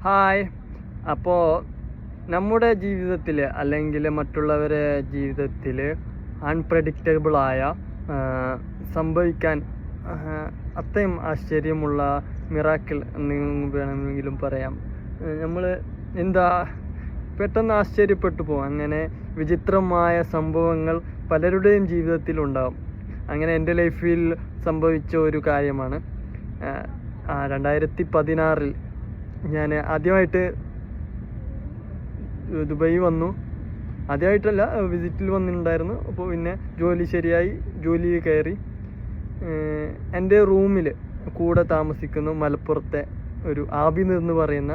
Hi. അപ്പോൾ നമ്മുടെ ജീവിതത്തിൽ അല്ലെങ്കിൽ മറ്റുള്ളവരെ ജീവിതത്തിൽ അൺപ്രഡിക്റ്റബിളായ സംഭവിക്കാൻ അത്രയും ആശ്ചര്യമുള്ള മിറാക്കിൾ എന്ന് വേണമെങ്കിലും പറയാം. നമ്മൾ എന്താ പെട്ടെന്ന് ആശ്ചര്യപ്പെട്ടു പോകും. അങ്ങനെ വിചിത്രമായ സംഭവങ്ങൾ പലരുടെയും ജീവിതത്തിലുണ്ടാകും. അങ്ങനെ എൻ്റെ ലൈഫിൽ സംഭവിച്ച ഒരു കാര്യമാണ്. 2016 ഞാൻ ആദ്യമായിട്ട് ദുബായി വന്നു. ആദ്യമായിട്ടല്ല, വിസിറ്റിൽ വന്നിട്ടുണ്ടായിരുന്നു. അപ്പോൾ പിന്നെ ജോലി ശരിയായി, ജോലി കയറി. എൻ്റെ റൂമിൽ കൂടെ താമസിക്കുന്ന മലപ്പുറത്തെ ഒരു ആബിദ് എന്ന് പറയുന്ന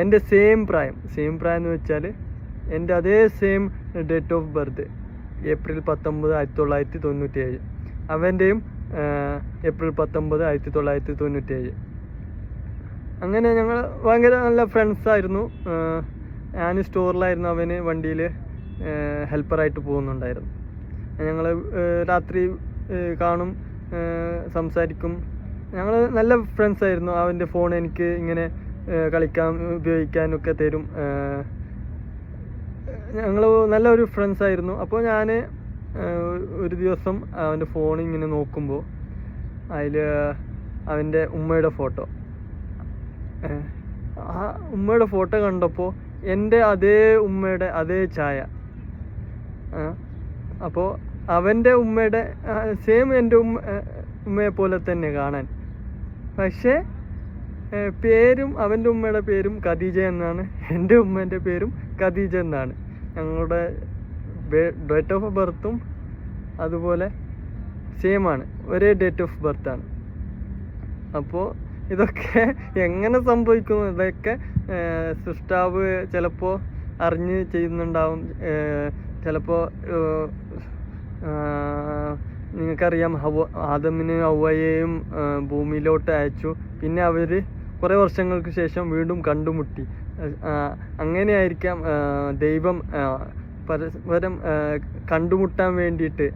എൻ്റെ സെയിം പ്രായം എന്ന് വെച്ചാൽ എൻ്റെ അതേ same date of birth, April 19, 1997. അവൻ്റെയും ഏപ്രിൽ 19, 1997. അങ്ങനെ ഞങ്ങൾ ഭയങ്കര നല്ല ഫ്രണ്ട്സായിരുന്നു. ഞാൻ സ്റ്റോറിലായിരുന്നു, അവന് വണ്ടിയിൽ ഹെൽപ്പറായിട്ട് പോകുന്നുണ്ടായിരുന്നു. ഞങ്ങൾ രാത്രി കാണും, സംസാരിക്കും. ഞങ്ങൾ നല്ല ഫ്രണ്ട്സായിരുന്നു. അവൻ്റെ ഫോൺ എനിക്ക് ഇങ്ങനെ കളിക്കാൻ ഉപയോഗിക്കാനൊക്കെ തരും. ഞങ്ങൾ നല്ലൊരു ഫ്രണ്ട്സായിരുന്നു. അപ്പോൾ ഞാൻ ഒരു ദിവസം അവൻ്റെ ഫോൺ ഇങ്ങനെ നോക്കുമ്പോൾ അതിൽ അവൻ്റെ ഉമ്മയുടെ ഫോട്ടോ, ആ ഉമ്മയുടെ ഫോട്ടോ കണ്ടപ്പോൾ എൻ്റെ അതേ ഉമ്മയുടെ അതേ ഛായ. അപ്പോൾ അവൻ്റെ ഉമ്മയുടെ സെയിം എൻ്റെ ഉമ്മയെ പോലെ തന്നെ കാണാൻ. പക്ഷേ പേരും അവൻ്റെ ഉമ്മയുടെ പേരും ഖദീജ എന്നാണ്, എൻ്റെ ഉമ്മേൻ്റെ പേരും ഖദീജ എന്നാണ്. ഞങ്ങളുടെ ഡേറ്റ് ഓഫ് ബർത്തും അതുപോലെ സെയിമാണ്, ഒരേ ഡേറ്റ് ഓഫ് ബർത്താണ്. അപ്പോൾ ഇതൊക്കെ എങ്ങനെ സംഭവിക്കുന്നു? ഇതൊക്കെ സൃഷ്ടാവ് ചിലപ്പോൾ അറിഞ്ഞ് ചെയ്യുന്നുണ്ടാവും. ചിലപ്പോൾ നിങ്ങൾക്കറിയാം, ആദമിനെയും ഹവ്വയെയും ഭൂമിയിലോട്ട് അയച്ചു. പിന്നെ അവർ കുറേ വർഷങ്ങൾക്ക് ശേഷം വീണ്ടും കണ്ടുമുട്ടി. അങ്ങനെയായിരിക്കാം ദൈവം പരസ്പരം കണ്ടുമുട്ടാൻ വേണ്ടിയിട്ട്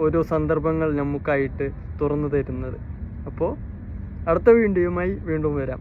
ഓരോ സന്ദർഭങ്ങൾ നമുക്കായിട്ട് തുറന്നു തരുന്നത്. അപ്പോൾ അടുത്ത വീഡിയോയുമായി വീണ്ടും വരാം.